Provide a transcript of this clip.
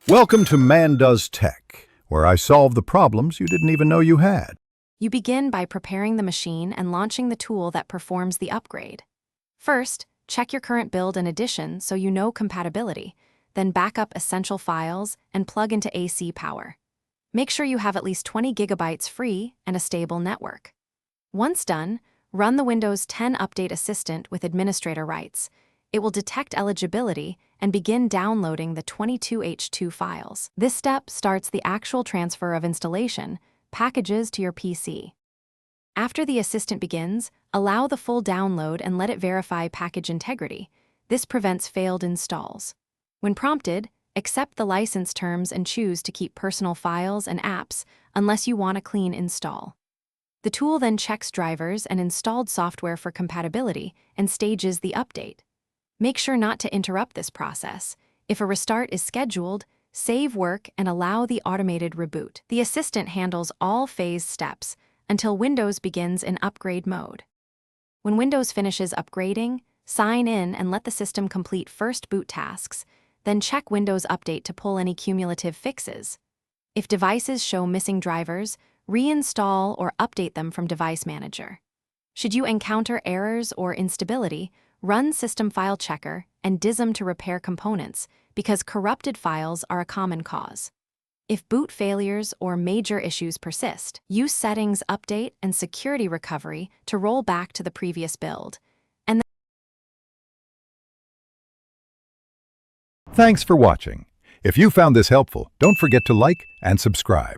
Welcome to Man Does Tech, where I solve the problems you didn't even know you had. You begin by preparing the machine and launching the tool that performs the upgrade. First, check your current build and edition so you know compatibility, then back up essential files and plug into AC power. Make sure you have at least 20 gigabytes free and a stable network. Once done, run the Windows 10 Update Assistant with administrator rights. It will detect eligibility and begin downloading the 22H2 files. This step starts the actual transfer of installation packages to your PC. After the assistant begins, allow the full download and let it verify package integrity. This prevents failed installs. When prompted, accept the license terms and choose to keep personal files and apps unless you want a clean install. The tool then checks drivers and installed software for compatibility and stages the update. Make sure not to interrupt this process. If a restart is scheduled, save work and allow the automated reboot. The assistant handles all phase steps until Windows begins in upgrade mode. When Windows finishes upgrading, sign in and let the system complete first boot tasks, then check Windows Update to pull any cumulative fixes. If devices show missing drivers, reinstall or update them from Device Manager. Should you encounter errors or instability, run System File Checker and DISM to repair components because corrupted files are a common cause. If boot failures or major issues persist, use Settings Update and Security Recovery to roll back to the previous build. Thanks for watching. If you found this helpful, don't forget to like and subscribe.